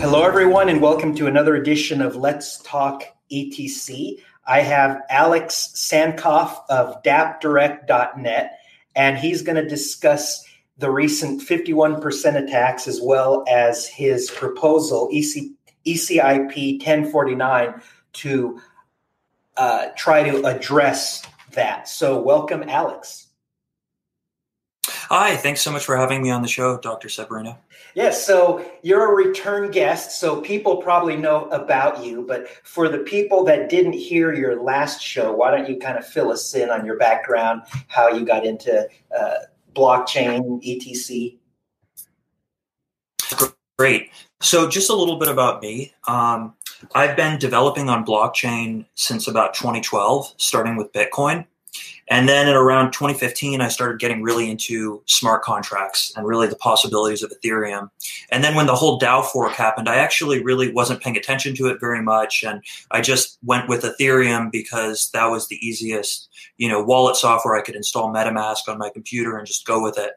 Hello, everyone, and welcome to another edition of Let's Talk ETC. I have Alex Tsankov of dappdirect.net, and he's going to discuss the recent 51% attacks as well as his proposal, ECIP-1049, to try to address that. So welcome, Alex. Hi, thanks so much for having me on the show, Dr. Severino. Yes, so you're a return guest, so people probably know about you, but for the people that didn't hear your last show, why don't you kind of fill us in on your background, how you got into blockchain, etc.? Great. So just a little bit about me. I've been developing on blockchain since about 2012, starting with Bitcoin. And then at around 2015, I started getting really into smart contracts and really the possibilities of Ethereum. And then when the whole DAO fork happened, I actually really wasn't paying attention to it very much. And I just went with Ethereum because that was the easiest, wallet software. I could install MetaMask on my computer and just go with it.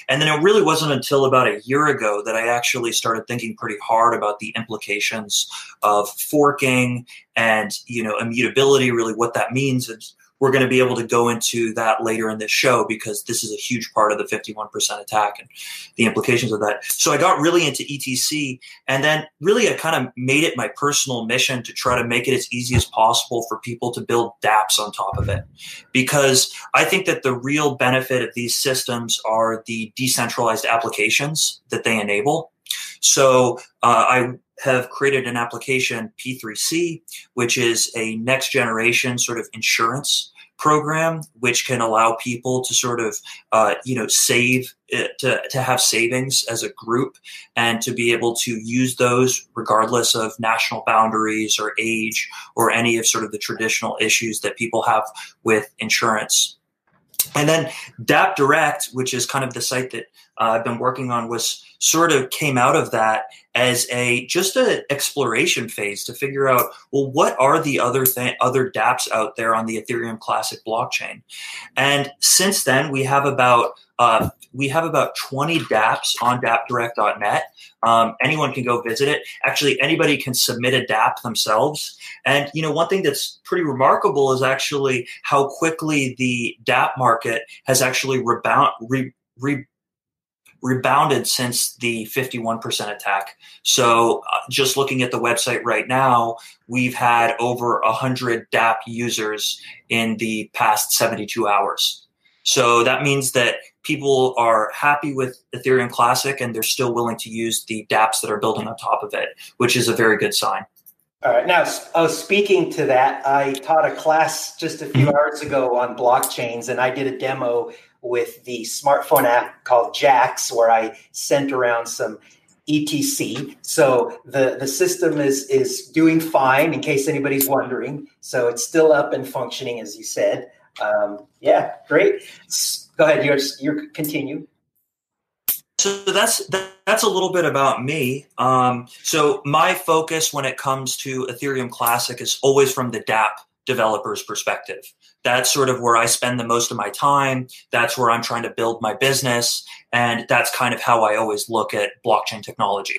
And then it really wasn't until about a year ago that I actually started thinking pretty hard about the implications of forking and, immutability, really what that means. We're going to be able to go into that later in this show because this is a huge part of the 51% attack and the implications of that. So I got really into ETC, and then really I kind of made it my personal mission to try to make it as easy as possible for people to build dApps on top of it, because I think that the real benefit of these systems are the decentralized applications that they enable. So I have created an application, P3C, which is a next generation sort of insurance program, which can allow people to sort of, save, to have savings as a group and to be able to use those regardless of national boundaries or age or any of sort of the traditional issues that people have with insurance. And then dappdirect, which is kind of the site that I've been working on, came out of that as just an exploration phase to figure out, well, what are the other dApps out there on the Ethereum Classic blockchain? And since then, we have about 20 dApps on dappdirect.net. Anyone can go visit it. Actually, anybody can submit a dApp themselves. And, one thing that's pretty remarkable is actually how quickly the dApp market has actually rebounded since the 51% attack. So just looking at the website right now, we've had over 100 dApp users in the past 72 hours. So that means that people are happy with Ethereum Classic and they're still willing to use the dApps that are building on top of it, which is a very good sign. All right. Now, speaking to that, I taught a class just a few hours ago on blockchains, and I did a demo with the smartphone app called Jax, where I sent around some ETC. So the system is doing fine, in case anybody's wondering. So it's still up and functioning, as you said. Yeah, great. Go ahead. You continue. So that's a little bit about me. So my focus when it comes to Ethereum Classic is always from the dApp developer's perspective. That's sort of where I spend the most of my time. That's where I'm trying to build my business. And that's kind of how I always look at blockchain technology.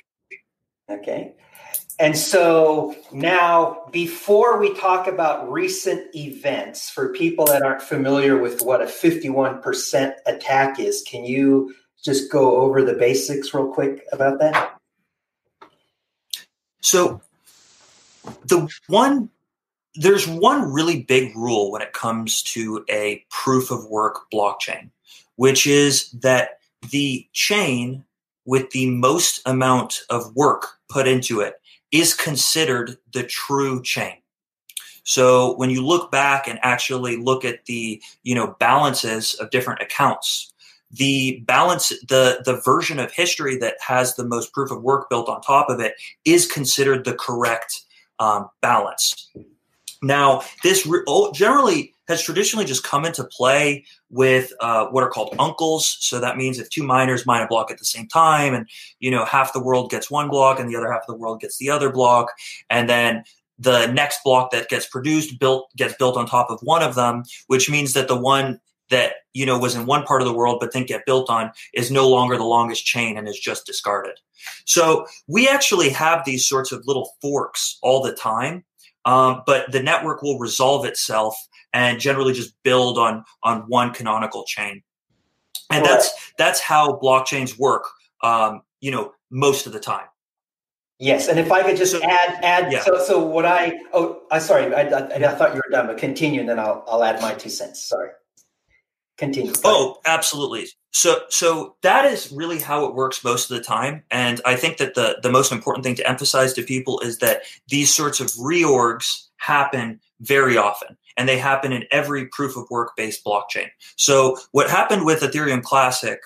Okay. And so now, before we talk about recent events, for people that aren't familiar with what a 51% attack is, can you just go over the basics real quick about that? So there's one really big rule when it comes to a proof of work blockchain, which is that the chain with the most amount of work put into it is considered the true chain. So when you look back and actually look at the, balances of different accounts, the balance, the version of history that has the most proof of work built on top of it is considered the correct balance. Now, this generally has traditionally just come into play with what are called uncles. So that means if two miners mine a block at the same time and, half the world gets one block and the other half of the world gets the other block. And then the next block that gets produced gets built on top of one of them, which means that the one that, was in one part of the world but didn't get built on is no longer the longest chain and is just discarded. So we actually have these sorts of little forks all the time, but the network will resolve itself and generally just build on one canonical chain. And that's how blockchains work, most of the time. Yes, and if I could just add. Yeah. So what sorry, I thought you were done, but continue, and then I'll add my 2 cents. Sorry, continue. Oh, absolutely. So that is really how it works most of the time, and I think that the most important thing to emphasize to people is that these sorts of reorgs happen very often, and they happen in every proof of work based blockchain. So what happened with Ethereum Classic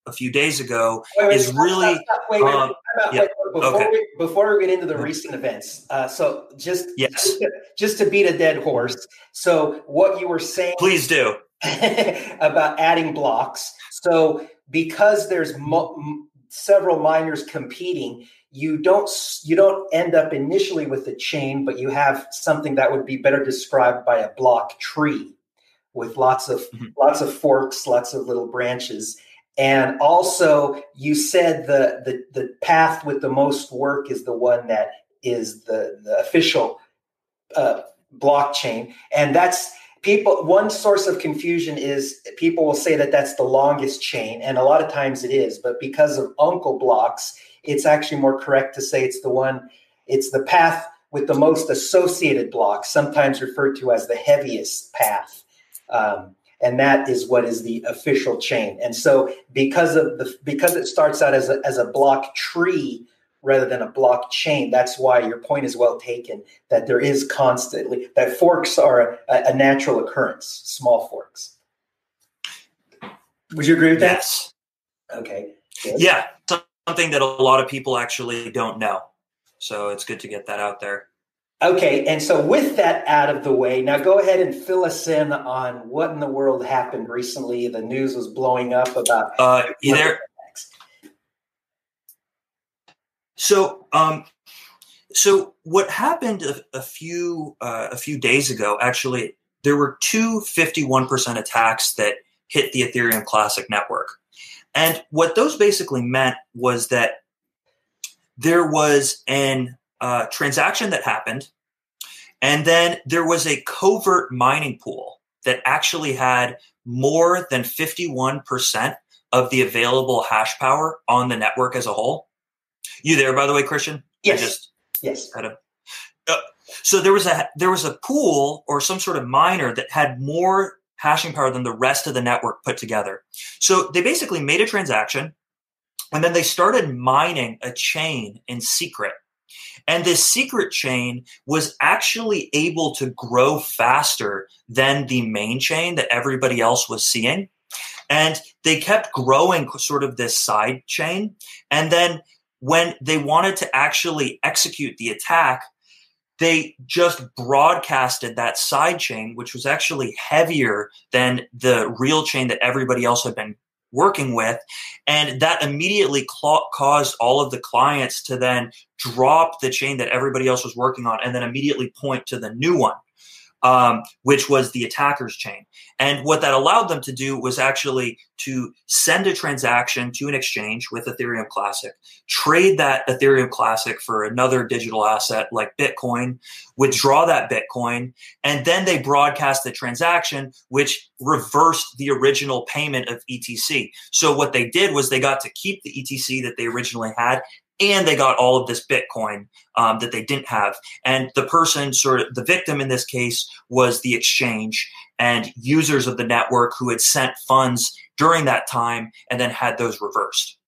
a few days ago is really. Before we get into the recent events, so just to beat a dead horse. So what you were saying, please do, about adding blocks. So because there's several miners competing, you don't end up initially with a chain, but you have something that would be better described by a block tree with lots of forks, lots of little branches. And also, you said the path with the most work is the one that is the official blockchain. And that's one source of confusion is people will say that that's the longest chain. And a lot of times it is. But because of uncle blocks, it's actually more correct to say it's the path with the most associated blocks, sometimes referred to as the heaviest path. And that is what is the official chain. And so because it starts out as a block tree rather than a block chain, that's why your point is well taken, that there is constantly, that forks are a natural occurrence, small forks. Would you agree with that? Yes. Okay. Good. Yeah, something that a lot of people actually don't know. So it's good to get that out there. Okay, and so with that out of the way, now go ahead and fill us in on what in the world happened recently. The news was blowing up about. You there? So what happened a few days ago? Actually, there were two 51% attacks that hit the Ethereum Classic network, and what those basically meant was that there was an transaction that happened, and then there was a covert mining pool that actually had more than 51% of the available hash power on the network as a whole. You there, by the way, Christian? Yes. Yes. So there was a pool or some sort of miner that had more hashing power than the rest of the network put together. So they basically made a transaction, and then they started mining a chain in secret. And this secret chain was actually able to grow faster than the main chain that everybody else was seeing. And they kept growing sort of this side chain. And then when they wanted to actually execute the attack, they just broadcasted that side chain, which was actually heavier than the real chain that everybody else had been working with. And that immediately caused all of the clients to then drop the chain that everybody else was working on and then immediately point to the new one, which was the attacker's chain. And what that allowed them to do was actually to send a transaction to an exchange with Ethereum Classic, trade that Ethereum Classic for another digital asset like Bitcoin, withdraw that Bitcoin, and then they broadcast the transaction, which reversed the original payment of ETC. So what they did was they got to keep the ETC that they originally had, and they got all of this Bitcoin that they didn't have. And the person, the victim in this case, was the exchange and users of the network who had sent funds during that time and then had those reversed.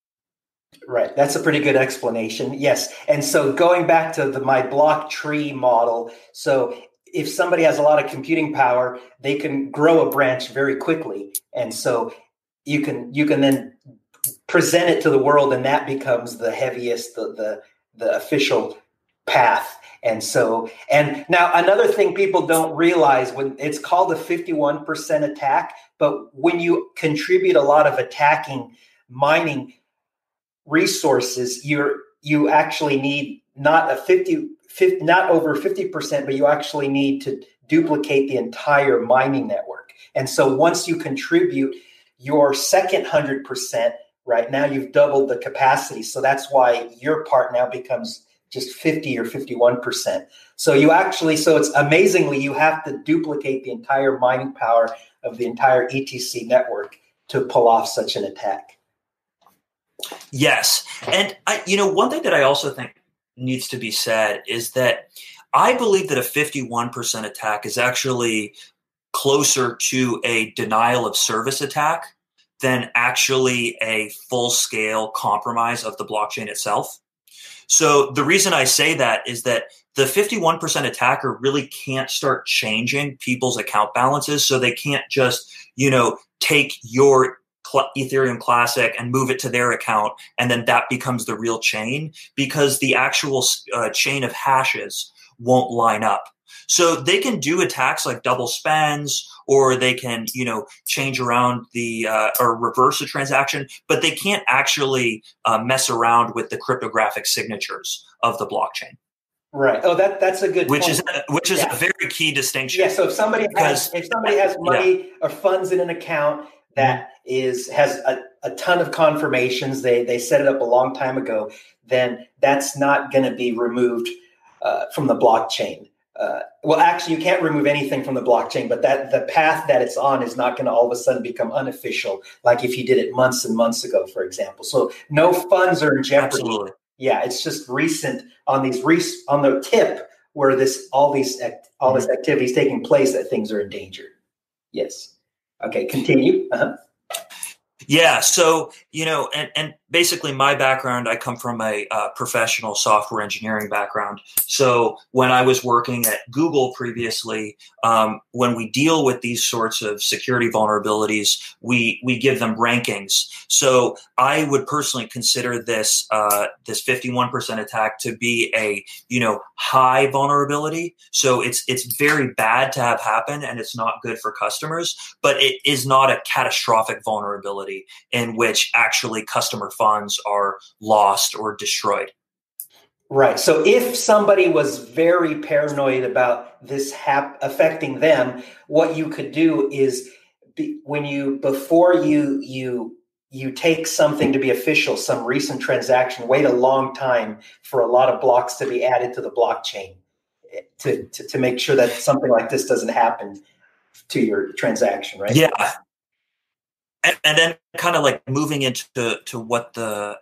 Right. That's a pretty good explanation. Yes. And so going back to my block tree model, so if somebody has a lot of computing power, they can grow a branch very quickly. And so you can then present it to the world, and that becomes the heaviest, the official path. And now another thing people don't realize, when it's called a 51% attack, but when you contribute a lot of attacking mining resources, you actually need not over 50%, but you actually need to duplicate the entire mining network. And so once you contribute your second 100%, right now you've doubled the capacity. So that's why your part now becomes just 50 or 51%. So it's amazingly, you have to duplicate the entire mining power of the entire ETC network to pull off such an attack. Yes. And one thing that I also think needs to be said is that I believe that a 51% attack is actually closer to a denial of service attack than actually a full-scale compromise of the blockchain itself. So the reason I say that is that the 51% attacker really can't start changing people's account balances. So they can't just, take your Ethereum Classic and move it to their account, and then that becomes the real chain, because the actual chain of hashes won't line up. So they can do attacks like double spends, or they can, change around or reverse a transaction, but they can't actually mess around with the cryptographic signatures of the blockchain. Right. Oh, that's a good which point. Which is a very key distinction. Yeah. So if somebody has money or funds in an account that has a ton of confirmations, they set it up a long time ago, then that's not going to be removed from the blockchain. Well, actually, you can't remove anything from the blockchain, but that the path that it's on is not going to all of a sudden become unofficial, like if you did it months and months ago, for example. So no funds are in jeopardy. Absolutely. Yeah, it's just recent on the tip where all this activity is taking place that things are in danger. Yes. Okay, continue. Uh-huh. Yeah. So, and basically my background, I come from a professional software engineering background. So when I was working at Google previously, when we deal with these sorts of security vulnerabilities, we give them rankings. So I would personally consider this 51% attack to be a, high vulnerability. So it's very bad to have happen, and it's not good for customers, but it is not a catastrophic vulnerability in which actually customer funds are lost or destroyed. Right. So if somebody was very paranoid about this affecting them, what you could do is before you take something to be official, some recent transaction, wait a long time for a lot of blocks to be added to the blockchain to make sure that something like this doesn't happen to your transaction, right? Yeah. And then kind of like moving into what the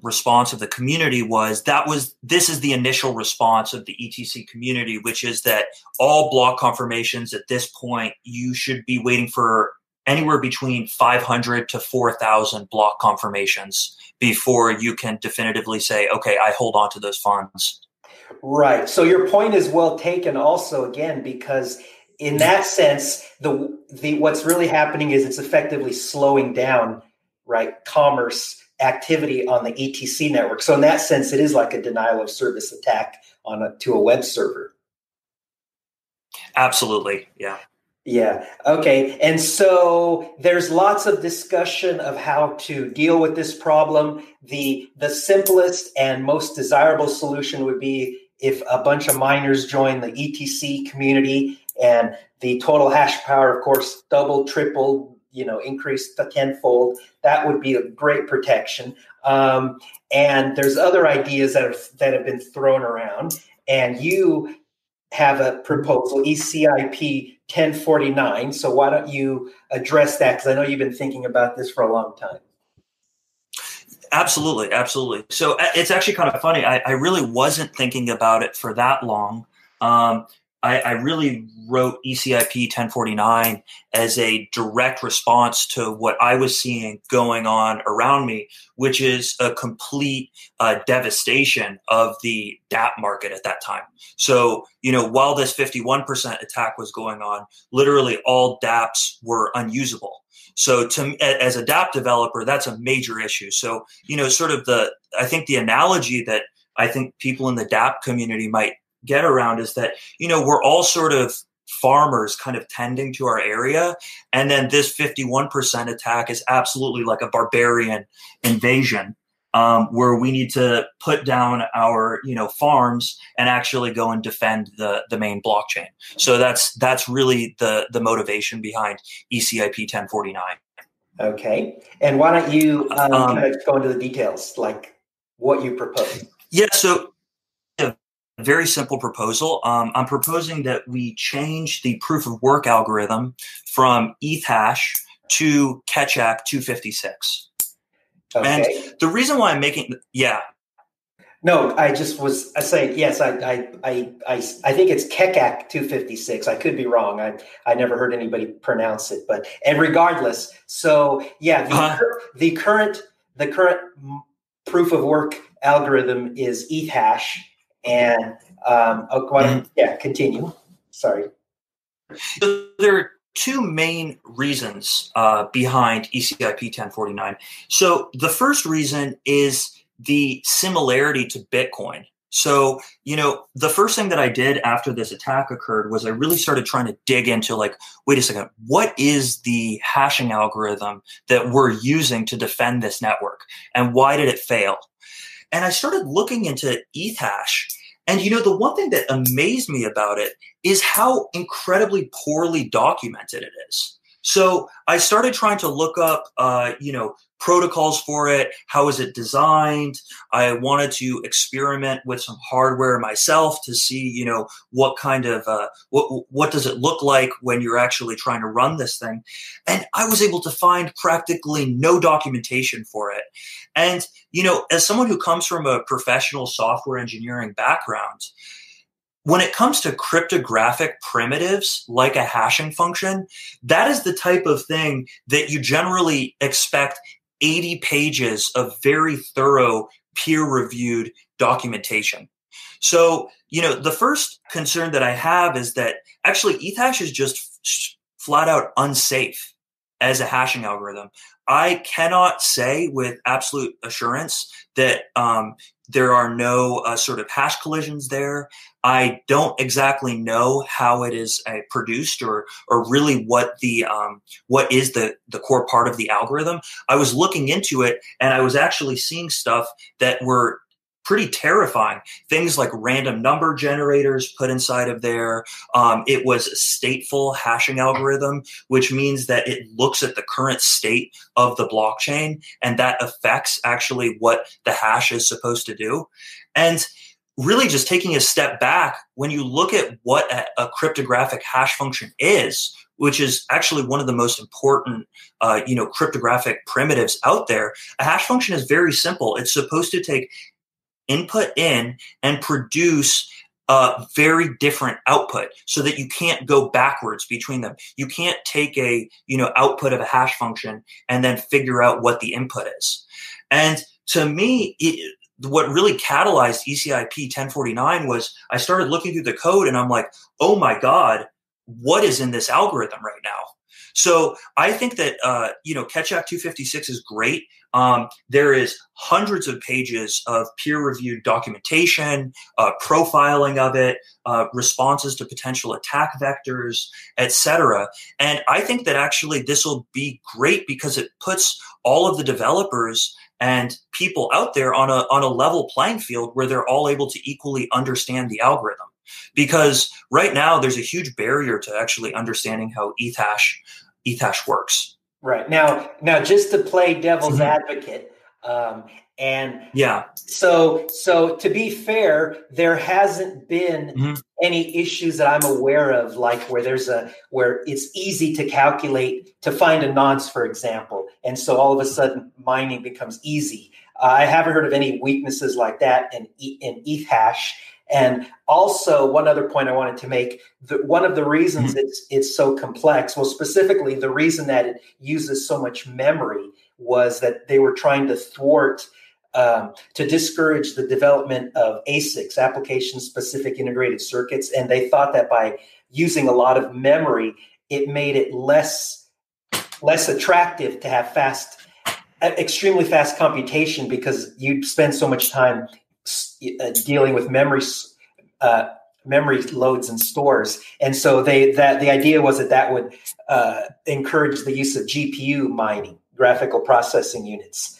response of the community was, this is the initial response of the ETC community, which is that all block confirmations at this point, you should be waiting for anywhere between 500 to 4,000 block confirmations before you can definitively say, okay, I hold on to those funds. Right. So your point is well taken also, again, because in that sense, what's really happening is it's effectively slowing down, right, commerce activity on the ETC network. So in that sense, it is like a denial of service attack to a web server. Absolutely, yeah. Yeah. Okay. And so there's lots of discussion of how to deal with this problem. The simplest and most desirable solution would be if a bunch of miners join the ETC community, and the total hash power, of course, double, triple, increased to tenfold. That would be a great protection. And there's other ideas that have been thrown around. And you have a proposal, ECIP-1049. So why don't you address that? Because I know you've been thinking about this for a long time. Absolutely, absolutely. So it's actually kind of funny. I really wasn't thinking about it for that long. I really wrote ECIP-1049 as a direct response to what I was seeing going on around me, which is a complete devastation of the dApp market at that time. So, while this 51% attack was going on, literally all dApps were unusable. So as a dApp developer, that's a major issue. So, I think the analogy that I think people in the dApp community might get around is that, we're all sort of farmers kind of tending to our area. And then this 51% attack is absolutely like a barbarian invasion. where we need to put down our farms and actually go and defend the main blockchain. So that's really the motivation behind ECIP 1049. Okay, and why don't you kind of go into the details, like what you propose? Yeah, so a very simple proposal. I'm proposing that we change the proof of work algorithm from ETH hash to Keccak 256. Okay. And the reason why I'm making, No, I saying yes. I think it's Keccak 256. I could be wrong. I never heard anybody pronounce it, and regardless, so yeah, the current proof of work algorithm is ETH hash, and continue. Sorry. So there are two main reasons behind ECIP 1049. So the first reason is the similarity to Bitcoin. So, the first thing that I did after this attack occurred was I really started trying to dig into wait a second, what is the hashing algorithm that we're using to defend this network? And why did it fail? And I started looking into ETH hash. And, the one thing that amazed me about it is how incredibly poorly documented it is. So I started trying to look up, protocols for it. How is it designed? I wanted to experiment with some hardware myself to see, what kind of, what does it look like when you're actually trying to run this thing? And I was able to find practically no documentation for it. And, as someone who comes from a professional software engineering background, when it comes to cryptographic primitives like a hashing function, that is the type of thing that you generally expect 80 pages of very thorough peer-reviewed documentation. So, the first concern that I have is that actually ETH hash is just flat out unsafe as a hashing algorithm. I cannot say with absolute assurance that there are no sort of hash collisions there. I don't exactly know how it is produced or really what is the core part of the algorithm. I was looking into it and I was actually seeing stuff that were pretty terrifying. Things like random number generators put inside of there. It was a stateful hashing algorithm, which means that it looks at the current state of the blockchain and that affects actually what the hash is supposed to do. And really just taking a step back, when you look at what a cryptographic hash function is, which is actually one of the most important, cryptographic primitives out there, a hash function is very simple. It's supposed to take input in and produce a very different output so that you can't go backwards between them. You can't take a, output of a hash function and then figure out what the input is. And to me, what really catalyzed ECIP 1049 was I started looking through the code and I'm like, oh my God, what is in this algorithm right now? So I think that, Keccak 256 is great. There is hundreds of pages of peer-reviewed documentation, profiling of it, responses to potential attack vectors, etc. And I think that actually this will be great because it puts all of the developers and people out there on a level playing field where they're all able to equally understand the algorithm. Because right now there's a huge barrier to actually understanding how ETH hash works. Right. Now just to play devil's advocate, so to be fair, there hasn't been any issues that I'm aware of, like where it's easy to calculate, to find a nonce, for example, and so all of a sudden mining becomes easy. I haven't heard of any weaknesses like that in ETH hash. And also, one other point I wanted to make, one of the reasons it's so complex, well, specifically the reason that it uses so much memory was that they were trying to thwart, to discourage the development of ASICs, application-specific integrated circuits, and they thought that by using a lot of memory, it made it less attractive to have extremely fast computation because you'd spend so much time dealing with memory loads and stores, and so the idea was that would encourage the use of GPU mining, graphical processing units.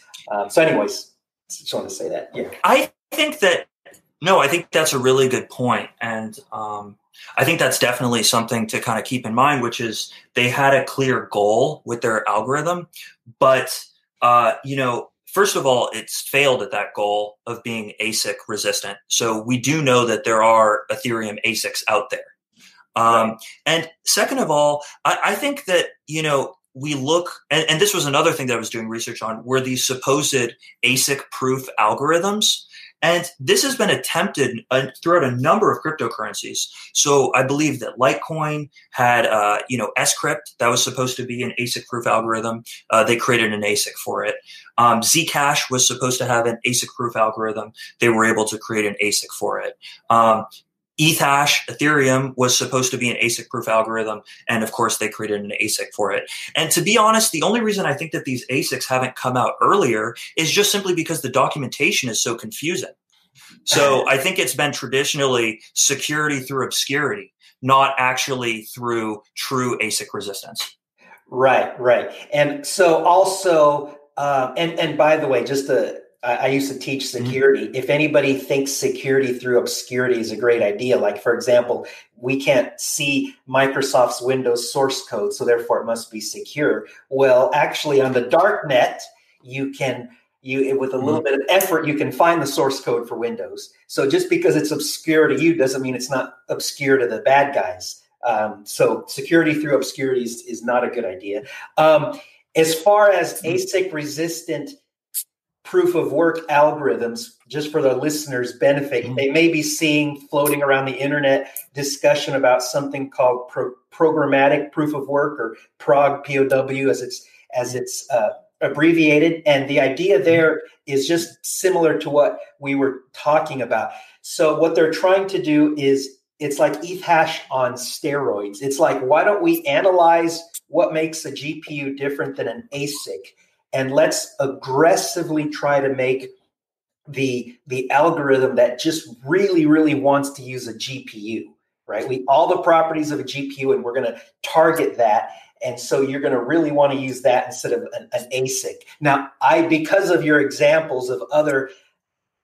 So, anyways, Just want to say that. Yeah. I think that's a really good point. And I think that's definitely something to kind of keep in mind, which is they had a clear goal with their algorithm, but, first of all, it's failed at that goal of being ASIC resistant. So we do know that there are Ethereum ASICs out there. Right. And second of all, I think that, we look, and this was another thing that I was doing research on, were these supposed ASIC proof algorithms. And this has been attempted throughout a number of cryptocurrencies. So I believe that Litecoin had, Scrypt, that was supposed to be an ASIC proof algorithm. They created an ASIC for it. Zcash was supposed to have an ASIC proof algorithm. They were able to create an ASIC for it. Ethash, Ethereum, was supposed to be an ASIC proof algorithm. And of course, they created an ASIC for it. And to be honest, the only reason I think that these ASICs haven't come out earlier is just simply because the documentation is so confusing. So I think it's been traditionally security through obscurity, not actually through true ASIC resistance. Right. And so also, and by the way, I used to teach security. Mm-hmm. If anybody thinks security through obscurity is a great idea, like, for example, we can't see Microsoft's Windows source code, so therefore it must be secure. Well, actually, on the dark net, with a little bit of effort, you can find the source code for Windows. So just because it's obscure to you doesn't mean it's not obscure to the bad guys. So security through obscurity is not a good idea. As far as ASIC resistant proof of work algorithms, just for the listeners' benefit, they may be seeing floating around the internet discussion about something called Programmatic Proof of Work, or ProgPOW as it's abbreviated. And the idea there is just similar to what we were talking about. So what they're trying to do is, it's like ETH hash on steroids. It's like, why don't we analyze what makes a GPU different than an ASIC? And let's aggressively try to make the algorithm that just really, really wants to use a GPU, right? All the properties of a GPU, and we're going to target that. And so you're going to really want to use that instead of an ASIC. Now, because of your examples of other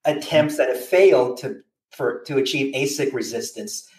attempts that have failed to achieve ASIC resistance,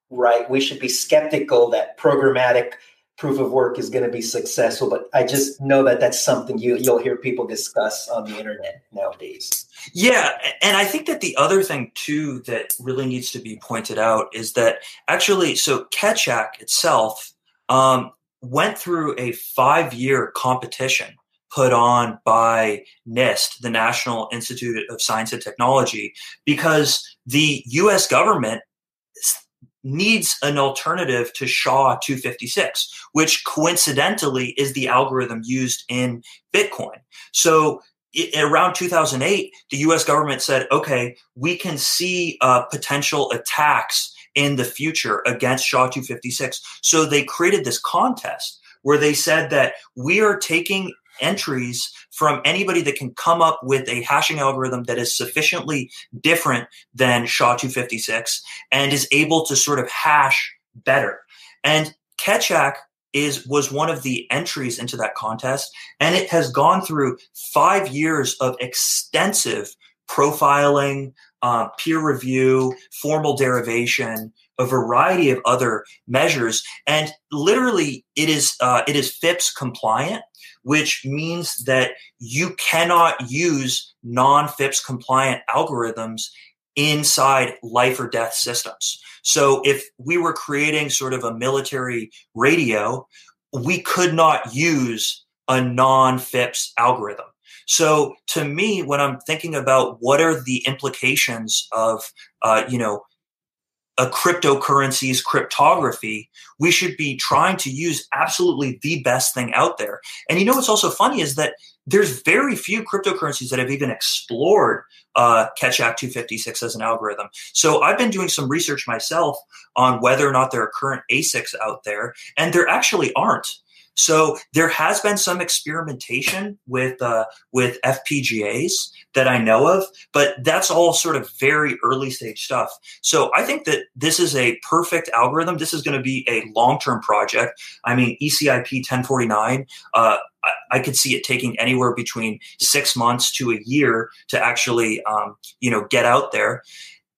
right, we should be skeptical that programmatic proof of work is going to be successful. But I just know that that's something you'll hear people discuss on the internet nowadays. Yeah. And I think that the other thing too that really needs to be pointed out is that actually, so Ketchak itself went through a 5-year competition put on by NIST, the National Institute of Science and Technology, because the US government needs an alternative to SHA-256, which coincidentally is the algorithm used in Bitcoin. So around 2008, the US government said, okay, we can see potential attacks in the future against SHA-256. So they created this contest where they said that we are taking entries from anybody that can come up with a hashing algorithm that is sufficiently different than SHA-256 and is able to sort of hash better. And Ketchak was one of the entries into that contest, and it has gone through 5 years of extensive profiling, peer review, formal derivation, a variety of other measures, and literally it is FIPS compliant, which means that you cannot use non-FIPS compliant algorithms inside life or death systems. So if we were creating sort of a military radio, we could not use a non-FIPS algorithm. So to me, when I'm thinking about what are the implications of, a cryptocurrency's cryptography, we should be trying to use absolutely the best thing out there. And what's also funny is that there's very few cryptocurrencies that have even explored Ketchak 256 as an algorithm. So I've been doing some research myself on whether or not there are current ASICs out there, and there actually aren't. So there has been some experimentation with FPGAs that I know of, but that's all sort of very early stage stuff. So I think that this is a perfect algorithm. This is going to be a long-term project. I mean, ECIP-1049, I could see it taking anywhere between 6 months to a year to actually, get out there.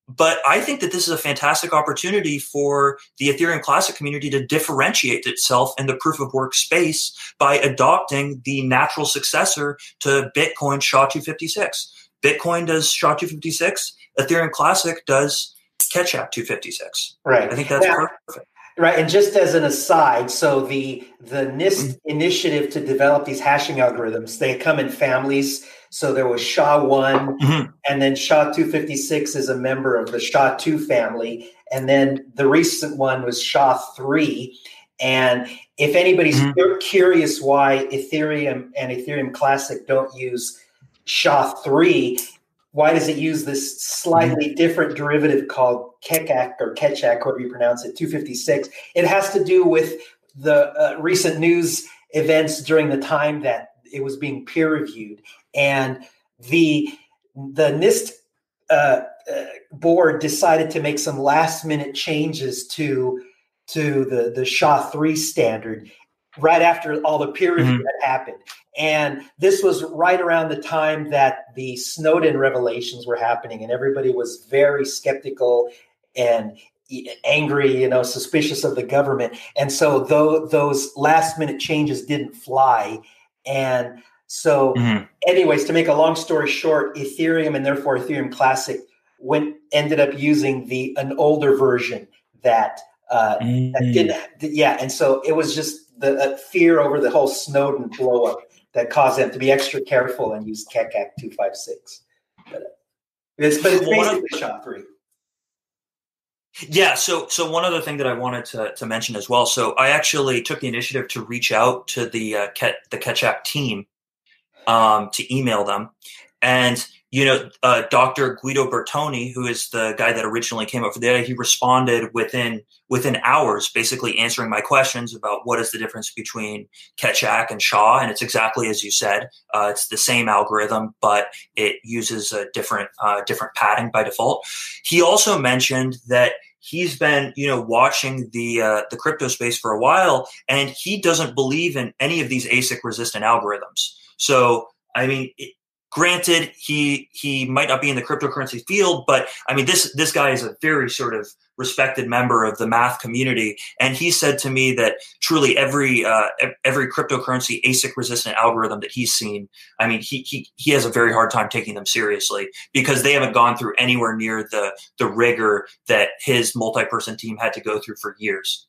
But I think that this is a fantastic opportunity for the Ethereum Classic community to differentiate itself in the proof of work space by adopting the natural successor to Bitcoin SHA-256. Bitcoin does SHA-256. Ethereum Classic does Ketchapp-256. Right. I think that's perfect. Right, and just as an aside, so the NIST initiative to develop these hashing algorithms, they come in families. So there was SHA-1, and then SHA-256 is a member of the SHA-2 family, and then the recent one was SHA-3. And if anybody's curious why Ethereum and Ethereum Classic don't use SHA-3, why does it use this slightly different derivative called Keccak or Ketchak, however you pronounce it, 256? It has to do with the recent news events during the time that it was being peer reviewed, and the NIST board decided to make some last minute changes to the SHA-3 standard right after all the peer review had happened. And this was right around the time that the Snowden revelations were happening, and everybody was very skeptical and angry, suspicious of the government. And so those last minute changes didn't fly. And so anyways, to make a long story short, Ethereum and therefore Ethereum Classic ended up using an older version that didn't. Yeah. And so it was just the fear over the whole Snowden blow up that caused them to be extra careful and use Keccak 256. But it's basically SHA-3. Yeah, so one other thing that I wanted to mention as well. So I actually took the initiative to reach out to the Ketchak team to email them, and Dr. Guido Bertoni, who is the guy that originally came up with the idea, he responded within hours, basically answering my questions about what is the difference between Ketchak and SHA, and it's exactly as you said. It's the same algorithm, but it uses a different padding by default. He also mentioned that he's been, watching the crypto space for a while, and he doesn't believe in any of these ASIC resistant algorithms. So, I mean, granted, he might not be in the cryptocurrency field, but I mean, this guy is a very sort of respected member of the math community, and he said to me that truly every cryptocurrency ASIC resistant algorithm that he's seen, I mean, he has a very hard time taking them seriously because they haven't gone through anywhere near the rigor that his multi-person team had to go through for years.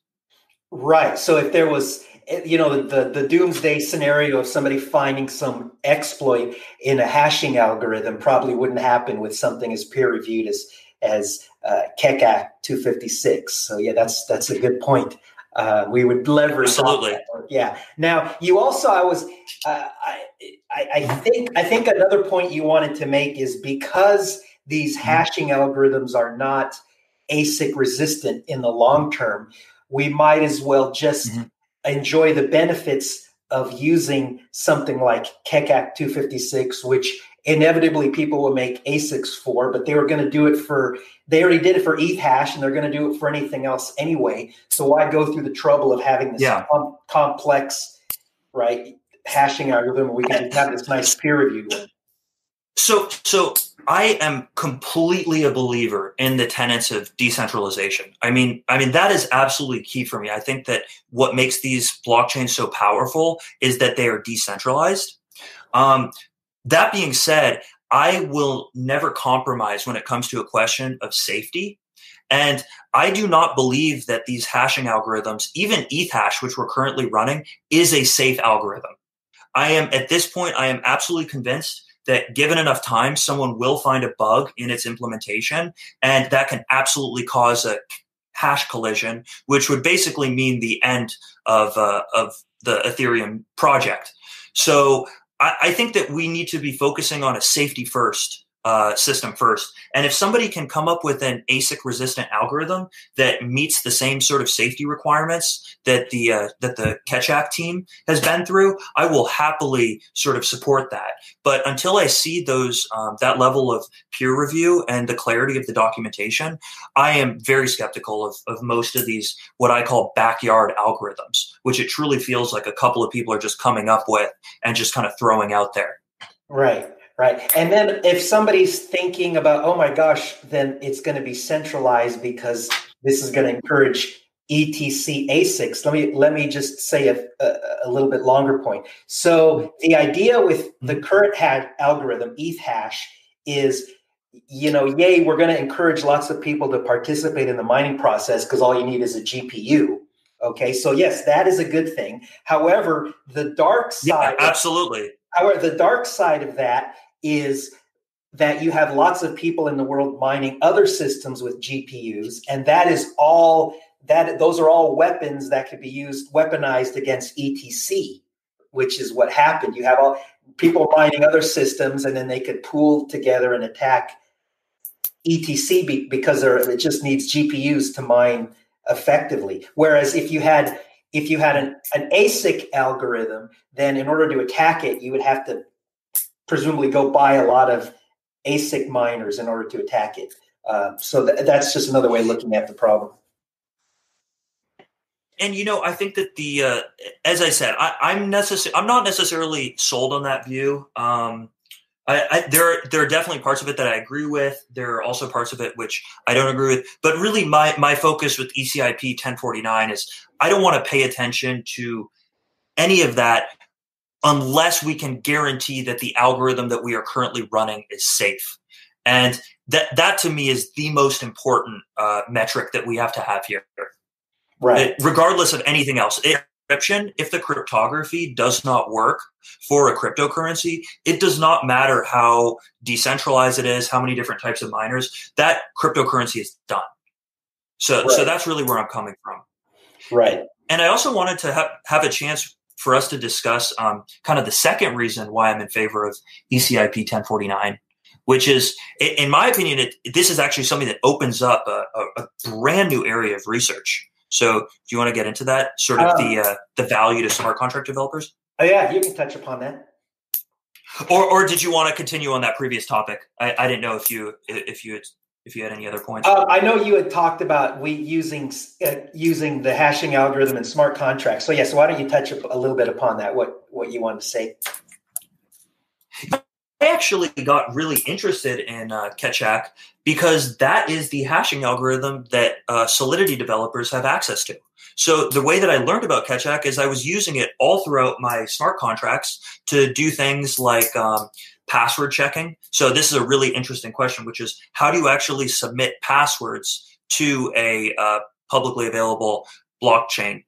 Right. So if there was, the doomsday scenario of somebody finding some exploit in a hashing algorithm probably wouldn't happen with something as peer reviewed as Keccak 256. So yeah, that's a good point. We would leverage. Absolutely. Yeah. Now you also, I think another point you wanted to make is because these hashing algorithms are not ASIC resistant in the long term, we might as well just enjoy the benefits of using something like Keccak 256, which inevitably people will make ASICs for, but they already did it for ETH hash, and they're going to do it for anything else anyway. So why go through the trouble of having this complex, right, hashing algorithm where we can just have this nice peer-reviewed one? So I am completely a believer in the tenets of decentralization. I mean that is absolutely key for me. I think that what makes these blockchains so powerful is that they are decentralized. That being said, I will never compromise when it comes to a question of safety. And I do not believe that these hashing algorithms, even ETH hash, which we're currently running, is a safe algorithm. At this point, I am absolutely convinced that given enough time, someone will find a bug in its implementation, and that can absolutely cause a hash collision, which would basically mean the end of the Ethereum project. So I think that we need to be focusing on a safety first system first. And if somebody can come up with an ASIC resistant algorithm that meets the same sort of safety requirements that the Ketchak team has been through, I will happily sort of support that. But until I see those that level of peer review and the clarity of the documentation, I am very skeptical of most of these what I call backyard algorithms, which it truly feels like a couple of people are just coming up with and just kind of throwing out there. Right. Right. And then if somebody's thinking about, oh my gosh, then it's going to be centralized because this is going to encourage ETC ASICs. Let me just say a little bit longer point. So the idea with the current algorithm, ETH hash, is, yay, we're going to encourage lots of people to participate in the mining process because all you need is a GPU. Okay. So yes, that is a good thing. However, the dark side. Yeah, absolutely. However, the dark side of that is that you have lots of people in the world mining other systems with GPUs, and those are all weapons that could be weaponized against ETC, which is what happened. You have all people mining other systems, and then they could pool together and attack ETC because it just needs GPUs to mine effectively. Whereas if you had an ASIC algorithm, then in order to attack it, you would have to presumably go buy a lot of ASIC miners in order to attack it. So that's just another way of looking at the problem. And I think that as I said, I'm not necessarily sold on that view. There are definitely parts of it that I agree with. There are also parts of it which I don't agree with. But really, my focus with ECIP-1049 is I don't want to pay attention to any of that unless we can guarantee that the algorithm that we are currently running is safe. And that to me is the most important metric that we have to have here. Right. Regardless of anything else. If the cryptography does not work for a cryptocurrency, it does not matter how decentralized it is, how many different types of miners, that cryptocurrency is done. So that's really where I'm coming from. Right. And I also wanted to have a chance for us to discuss kind of the second reason why I'm in favor of ECIP-1049, which is, in my opinion, this is actually something that opens up a brand new area of research. So do you want to get into that, sort of the value to smart contract developers? Oh, yeah, you can touch upon that. Or did you want to continue on that previous topic? I didn't know if you had any other points. I know you had talked about using the hashing algorithm in smart contracts. So why don't you touch a little bit upon that? What you wanted to say? I actually got really interested in Ketchak because that is the hashing algorithm that Solidity developers have access to. So the way that I learned about Ketchak is I was using it all throughout my smart contracts to do things like password checking. So this is a really interesting question, which is how do you actually submit passwords to a publicly available blockchain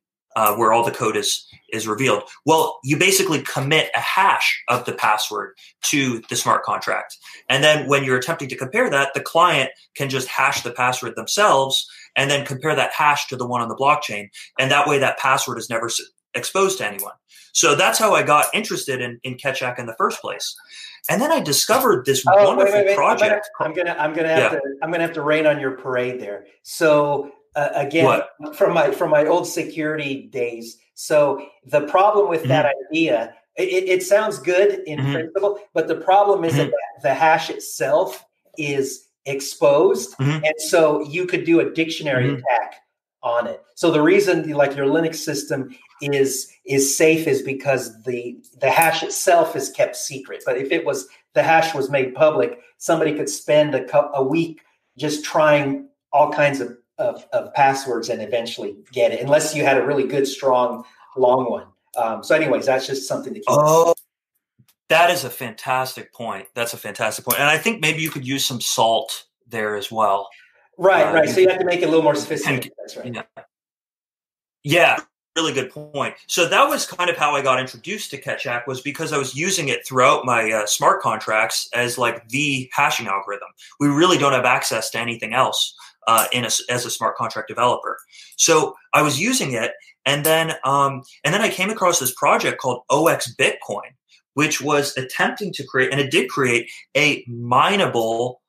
where all the code is revealed? Well, you basically commit a hash of the password to the smart contract. And then when you're attempting to compare that, the client can just hash the password themselves and then compare that hash to the one on the blockchain. And that way that password is never exposed to anyone. So that's how I got interested in Ketchak in the first place. And then I discovered this wonderful project. I'm gonna have to rain on your parade there. So again, from my old security days. So the problem with that idea, it sounds good in principle, but the problem is that the hash itself is exposed, and so you could do a dictionary attack on it. So the reason like your Linux system is safe is because the hash itself is kept secret. But if the hash was made public, somebody could spend a week just trying all kinds of passwords and eventually get it, unless you had a really good, strong, long one. So anyways, that's just something to keep in mind. That is a fantastic point. That's a fantastic point. And I think maybe you could use some salt there as well. Right. So you have to make it a little more sophisticated. That's right. Yeah, really good point. So that was kind of how I got introduced to Ketchak, was because I was using it throughout my smart contracts as like the hashing algorithm. We really don't have access to anything else as a smart contract developer. So I was using it, and then I came across this project called OX Bitcoin, which was attempting to create, and it did create, a mineable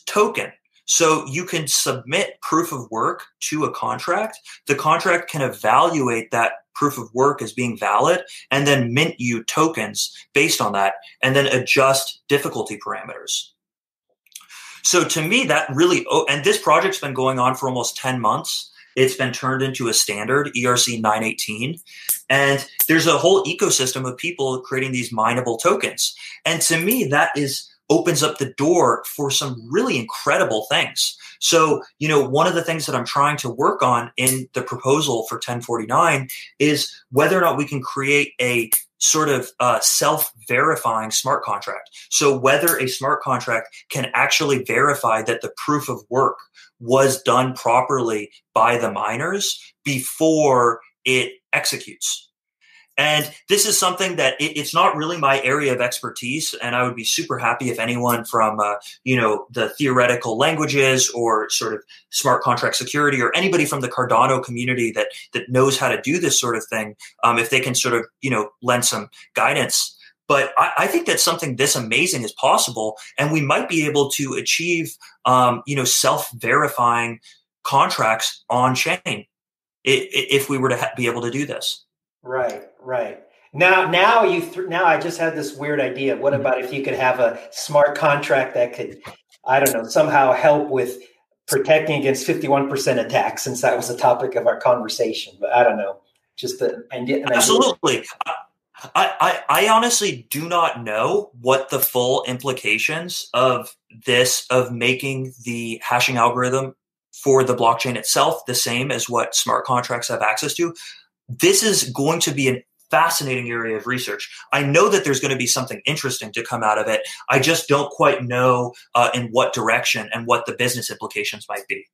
token. So you can submit proof of work to a contract. The contract can evaluate that proof of work as being valid and then mint you tokens based on that and then adjust difficulty parameters. So to me, that really, and this project's been going on for almost 10 months. It's been turned into a standard, ERC 918. And there's a whole ecosystem of people creating these mineable tokens. And to me, that opens up the door for some really incredible things. So, one of the things that I'm trying to work on in the proposal for 1049 is whether or not we can create a sort of self-verifying smart contract. So whether a smart contract can actually verify that the proof of work was done properly by the miners before it executes. And this is something that it's not really my area of expertise. And I would be super happy if anyone from, the theoretical languages or sort of smart contract security or anybody from the Cardano community that knows how to do this sort of thing, if they can sort of, lend some guidance. But I think that something this amazing is possible. And we might be able to achieve, self-verifying contracts on chain if we were to be able to do this. Right. Now I just had this weird idea. What about if you could have a smart contract that could, I don't know, somehow help with protecting against 51% attacks, since that was the topic of our conversation. But I don't know, just an idea. Absolutely. I honestly do not know what the full implications of making the hashing algorithm for the blockchain itself the same as what smart contracts have access to. This is going to be a fascinating area of research. I know that there's going to be something interesting to come out of it. I just don't quite know in what direction and what the business implications might be.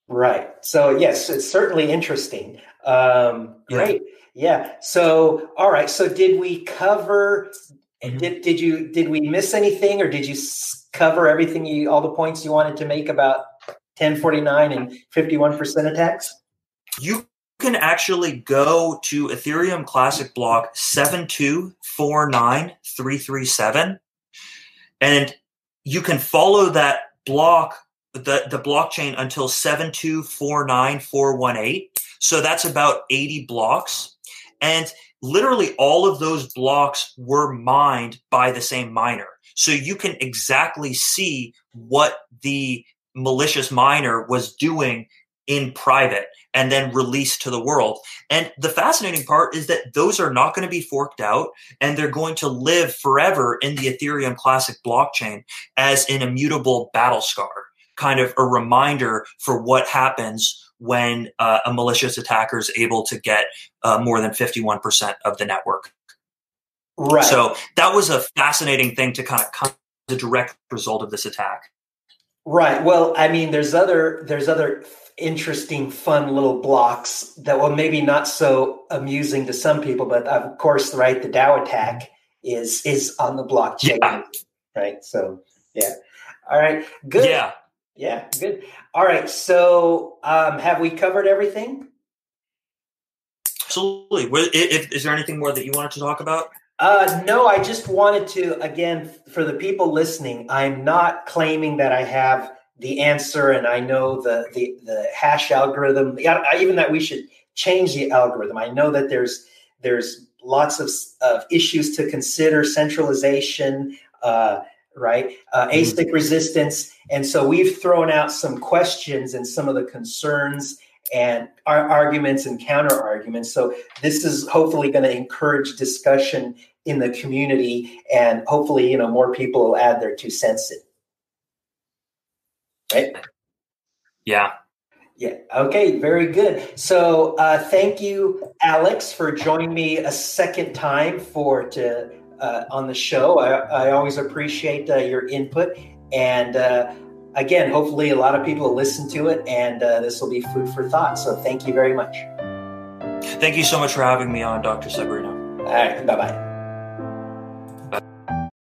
Right. So yes, it's certainly interesting. Great. Yeah. So, all right. So did we cover, did we miss anything, or did you cover everything, all the points you wanted to make about 1049 and 51% attacks? You can actually go to Ethereum Classic Block 7249337, and you can follow that block, the blockchain, until 7249418. So that's about 80 blocks. And literally all of those blocks were mined by the same miner. So you can exactly see what the malicious miner was doing in private and then released to the world. And the fascinating part is that those are not going to be forked out, and they're going to live forever in the Ethereum Classic blockchain as an immutable battle scar, kind of a reminder for what happens when a malicious attacker is able to get more than 51% of the network. Right. So that was a fascinating thing to kind of come as a direct result of this attack. Right. Well, I mean, there's other interesting, fun little blocks that were maybe not so amusing to some people, but of course, right, the DAO attack is on the blockchain. Yeah. Right. So, yeah. All right. Good. Yeah. Good. All right. So, have we covered everything? Absolutely. Is there anything more that you wanted to talk about? No, I just wanted to, again, for the people listening, I'm not claiming that I have the answer and I know the hash algorithm, even that we should change the algorithm. I know that there's lots of issues to consider, centralization, right? ASIC resistance. And so we've thrown out some questions and some of the concerns and our arguments and counter arguments. So this is hopefully going to encourage discussion in the community, and hopefully, more people will add their 2 cents in. Right? Yeah. Okay. Very good. So thank you, Alex, for joining me a second time on the show. I always appreciate your input, and again, hopefully a lot of people will listen to it, and this will be food for thought. So thank you very much. Thank you so much for having me on, Dr. Sabrina. All right. Bye-bye.